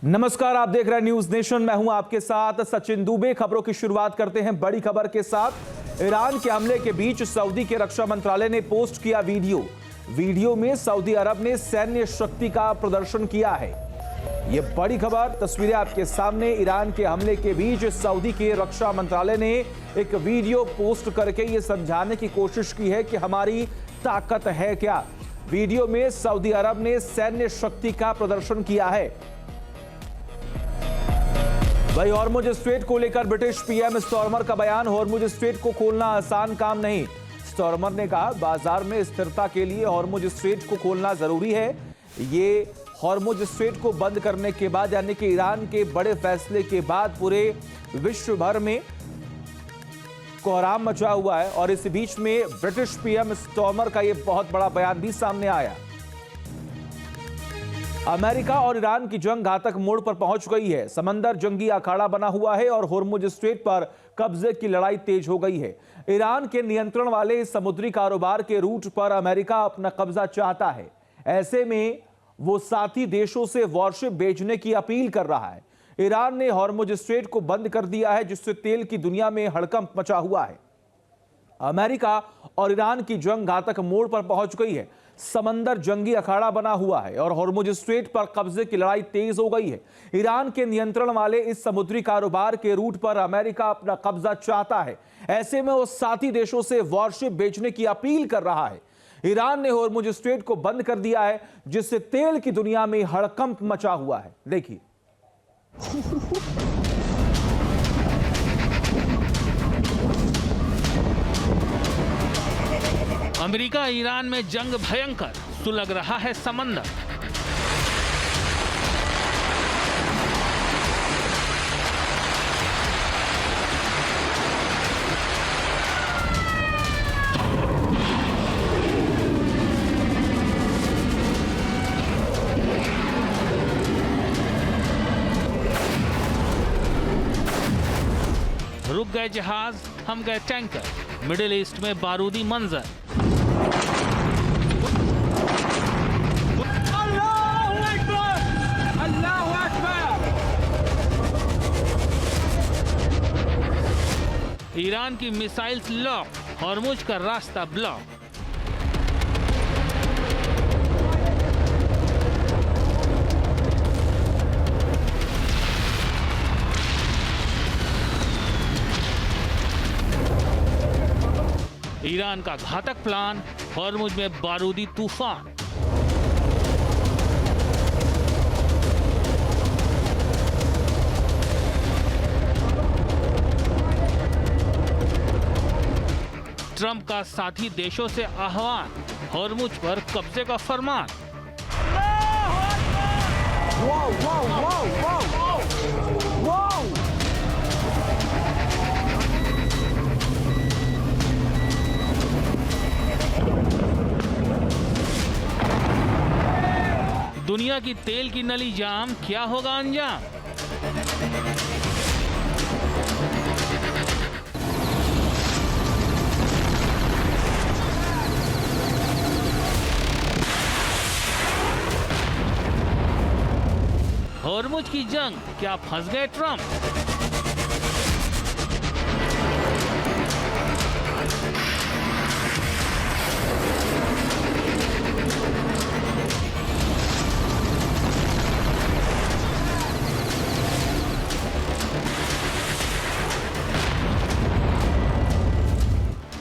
नमस्कार, आप देख रहे हैं न्यूज नेशन। मैं हूं आपके साथ सचिन दुबे। खबरों की शुरुआत करते हैं बड़ी खबर के साथ। ईरान के हमले के बीच सऊदी के रक्षा मंत्रालय ने पोस्ट किया वीडियो में सऊदी अरब ने सैन्य शक्ति का प्रदर्शन किया है। यह बड़ी खबर, तस्वीरें आपके सामने। ईरान के हमले के बीच सऊदी के रक्षा मंत्रालय ने एक वीडियो पोस्ट करके यह समझाने की कोशिश की है कि हमारी ताकत है क्या। वीडियो में सऊदी अरब ने सैन्य शक्ति का प्रदर्शन किया है। वही हॉर्मुज स्ट्रेट को लेकर ब्रिटिश पीएम स्टॉर्मर का बयान। हॉर्मुज स्ट्रेट को खोलना आसान काम नहीं। स्टॉर्मर ने कहा, बाजार में स्थिरता के लिए हॉर्मुज स्ट्रेट को खोलना जरूरी है। ये हॉर्मुज स्ट्रेट को बंद करने के बाद, यानी कि ईरान के बड़े फैसले के बाद पूरे विश्व भर में कोहराम मचा हुआ है। और इस बीच में ब्रिटिश पीएम स्टॉर्मर का यह बहुत बड़ा बयान भी सामने आया। अमेरिका और ईरान की जंग घातक मोड़ पर पहुंच गई है। समंदर जंगी अखाड़ा बना हुआ है और हॉर्मुज स्ट्रेट पर कब्जे की लड़ाई तेज हो गई है। ईरान के नियंत्रण वाले इस समुद्री कारोबार के रूट पर अमेरिका अपना कब्जा चाहता है। ऐसे में वो साथी देशों से वॉरशिप भेजने की अपील कर रहा है। ईरान ने हॉर्मुज स्ट्रेट को बंद कर दिया है, जिससे तेल की दुनिया में हड़कंप मचा हुआ है। अमेरिका और ईरान की जंग घातक मोड़ पर पहुंच गई है। समंदर जंगी अखाड़ा बना हुआ है और हॉर्मुज स्ट्रेट पर कब्जे की लड़ाई तेज हो गई है। ईरान के नियंत्रण वाले इस समुद्री कारोबार के रूट पर अमेरिका अपना कब्जा चाहता है। ऐसे में वो साथी देशों से वॉरशिप बेचने की अपील कर रहा है। ईरान ने हॉर्मुज स्ट्रेट को बंद कर दिया है, जिससे तेल की दुनिया में हड़कंप मचा हुआ है। देखिए, अमेरिका ईरान में जंग भयंकर, सुलग रहा है समंदर। रुक गए जहाज, हम गए टैंकर। मिडिल ईस्ट में बारूदी मंजर। ईरान की मिसाइल्स लॉक, हॉर्मुज का रास्ता ब्लॉक। ईरान का घातक प्लान, हॉर्मुज में बारूदी तूफान। ट्रंप का साथी देशों से आह्वान, हॉर्मुज पर कब्जे का फरमान। दुनिया की तेल की नली जाम, क्या होगा अंजाम? हॉर्मुज की जंग, क्या फंस गए ट्रंप?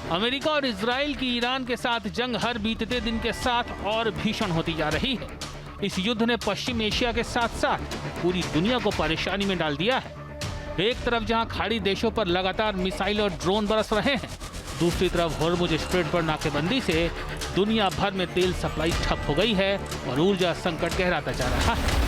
अमेरिका और इजराइल की ईरान के साथ जंग हर बीतते दिन के साथ और भीषण होती जा रही है। इस युद्ध ने पश्चिम एशिया के साथ साथ पूरी दुनिया को परेशानी में डाल दिया है। एक तरफ जहां खाड़ी देशों पर लगातार मिसाइल और ड्रोन बरस रहे हैं, दूसरी तरफ हॉर्मुज स्ट्रेट पर नाकेबंदी से दुनिया भर में तेल सप्लाई ठप हो गई है और ऊर्जा संकट गहराता जा रहा है।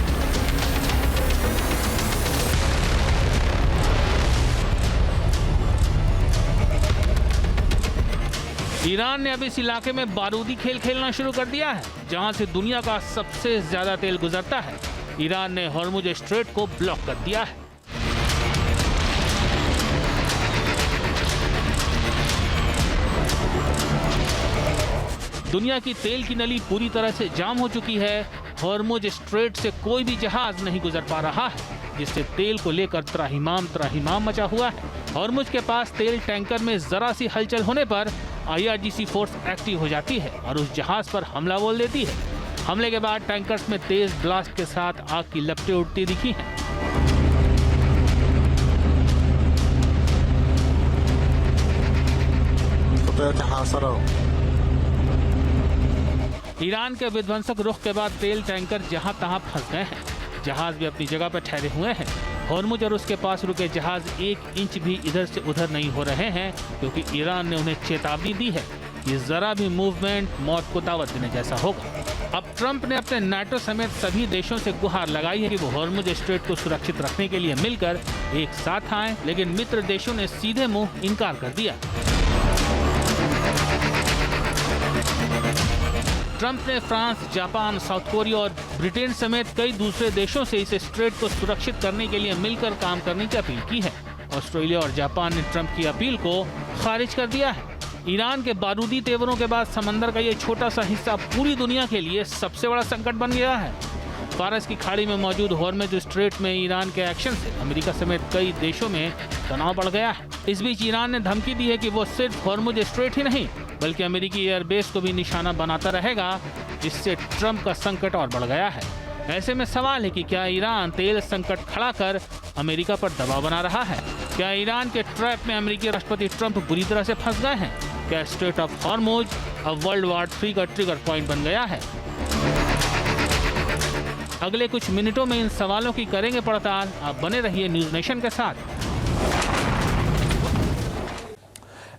ईरान ने अब इस इलाके में बारूदी खेल खेलना शुरू कर दिया है, जहां से दुनिया का सबसे ज्यादा तेल गुजरता है। ईरान ने हॉर्मुज स्ट्रेट को ब्लॉक कर दिया है। दुनिया की तेल की नली पूरी तरह से जाम हो चुकी है हॉर्मुज स्ट्रेट से कोई भी जहाज नहीं गुजर पा रहा है, जिससे तेल को लेकर त्राहिमाम मचा हुआ है। हॉर्मुज के पास तेल टैंकर में जरा सी हलचल होने पर IRGC फोर्स एक्टिव हो जाती है और उस जहाज पर हमला बोल देती है। हमले के बाद टैंकर्स में तेज ब्लास्ट के साथ आग की लपटें उठती दिखी हैं। ईरान के विध्वंसक रुख के बाद तेल टैंकर जहां तहां फंस गए हैं। जहाज भी अपनी जगह पर ठहरे हुए हैं। हॉर्मुज और उसके पास रुके जहाज 1 इंच भी इधर से उधर नहीं हो रहे हैं, क्योंकि ईरान ने उन्हें चेतावनी दी है कि जरा भी मूवमेंट मौत को दावत देने जैसा होगा। अब ट्रंप ने अपने नाटो समेत सभी देशों से गुहार लगाई है कि वो हॉर्मुज स्ट्रेट को सुरक्षित रखने के लिए मिलकर एक साथ आए, लेकिन मित्र देशों ने सीधे मुंह इनकार कर दिया। ट्रंप ने फ्रांस, जापान, साउथ कोरिया और ब्रिटेन समेत कई दूसरे देशों से इस स्ट्रेट को सुरक्षित करने के लिए मिलकर काम करने की अपील की है। ऑस्ट्रेलिया और जापान ने ट्रंप की अपील को खारिज कर दिया है। ईरान के बारूदी तेवरों के बाद समंदर का ये छोटा सा हिस्सा पूरी दुनिया के लिए सबसे बड़ा संकट बन गया है। फारस की खाड़ी में मौजूद हॉर्मुज स्ट्रेट में ईरान के एक्शन से अमेरिका समेत कई देशों में तनाव बढ़ गया है। इस बीच ईरान ने धमकी दी है कि वो सिर्फ हॉर्मुज स्ट्रेट ही नहीं बल्कि अमेरिकी एयरबेस को भी निशाना बनाता रहेगा, जिससे ट्रंप का संकट और बढ़ गया है। ऐसे में सवाल है कि क्या ईरान तेल संकट खड़ा कर अमेरिका पर दबाव बना रहा है? क्या ईरान के ट्रैप में अमेरिकी राष्ट्रपति ट्रंप बुरी तरह से फंस गए हैं? क्या स्ट्रेट ऑफ हॉर्मुज अब वर्ल्ड वॉर 3 का ट्रिगर पॉइंट बन गया है? अगले कुछ मिनटों में इन सवालों की करेंगे पड़ताल। आप बने रहिए न्यूज नेशन के साथ।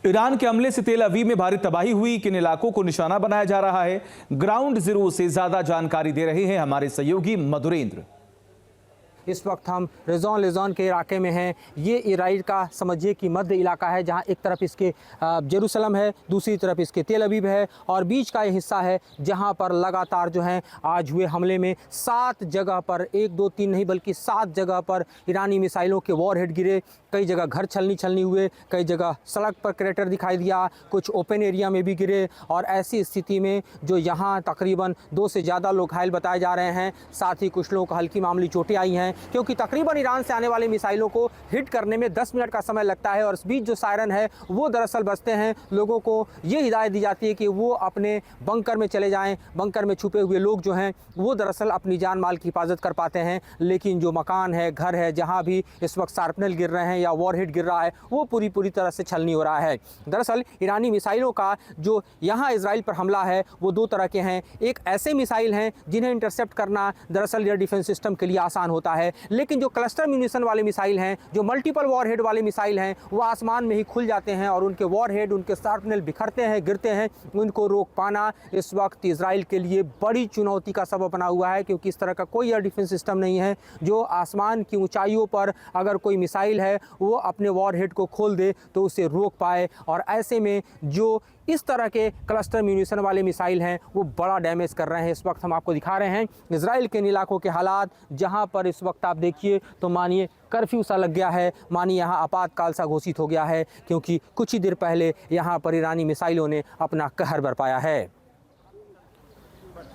ईरान के हमले से तेल अवीव में भारी तबाही हुई, किन इलाकों को निशाना बनाया जा रहा है? ग्राउंड जीरो से ज्यादा जानकारी दे रहे हैं हमारे सहयोगी मधुरेंद्र। इस वक्त हम रेजोन के इलाके में हैं। ये इजराइल का समझिए कि मध्य इलाका है, जहां एक तरफ इसके जेरूसलम है, दूसरी तरफ इसके तेल अवीव है और बीच का ये हिस्सा है जहां पर लगातार जो है आज हुए हमले में 7 जगह पर 1, 2, 3 नहीं बल्कि 7 जगह पर ईरानी मिसाइलों के वॉरहेड गिरे। कई जगह घर छलनी हुए, कई जगह सड़क पर क्रैटर दिखाई दिया, कुछ ओपन एरिया में भी गिरे। और ऐसी स्थिति में जो यहाँ तकरीबन 2 से ज़्यादा लोग घायल बताए जा रहे हैं, साथ ही कुछ लोगों को हल्की मामूली चोटें आई हैं, क्योंकि तकरीबन ईरान से आने वाले मिसाइलों को हिट करने में 10 मिनट का समय लगता है। और इस बीच जो सायरन है वो दरअसल बजते हैं। लोगों को ये हिदायत दी जाती है कि वो अपने बंकर में चले जाएं। बंकर में छुपे हुए लोग जो हैं वो दरअसल अपनी जान माल की हिफाजत कर पाते हैं, लेकिन जो मकान है, घर है, जहाँ भी इस वक्त शार्पनल गिर रहे हैं या वॉरहेड गिर रहा है, वो पूरी तरह से छलनी हो रहा है। दरअसल ईरानी मिसाइलों का जो यहाँ इजराइल पर हमला है वो 2 तरह के हैं। एक ऐसे मिसाइल हैं जिन्हें इंटरसेप्ट करना दरअसल एयर डिफेंस सिस्टम के लिए आसान होता है, लेकिन जो क्लस्टर म्यूनिशन वाले मिसाइल हैं, जो मल्टीपल वॉरहेड वाले मिसाइल हैं, वो आसमान में ही खुल जाते हैं और उनके वॉरहेड, उनके शार्पनल बिखरते हैं, गिरते हैं। उनको रोक पाना इस वक्त इजराइल के लिए बड़ी चुनौती का सबब बना हुआ है, क्योंकि इस तरह का कोई एयर डिफेंस सिस्टम नहीं है जो आसमान की ऊंचाइयों पर अगर कोई मिसाइल है वो अपने वॉरहेड को खोल दे तो उसे रोक पाए। और ऐसे में जो इस तरह के क्लस्टर म्यूनिशन वाले मिसाइल हैं वो बड़ा डैमेज कर रहे हैं। इस वक्त हम आपको दिखा रहे हैं इजराइल के इन इलाकों के हालात, जहां पर इस वक्त आप देखिए तो मानिए कर्फ्यू सा लग गया है, मानिए यहाँ आपातकाल सा घोषित हो गया है, क्योंकि कुछ ही देर पहले यहाँ पर ईरानी मिसाइलों ने अपना कहर बरपाया है।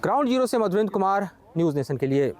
ग्राउंड जीरो से मधुरेंद्र कुमार, न्यूज़ नेशन के लिए।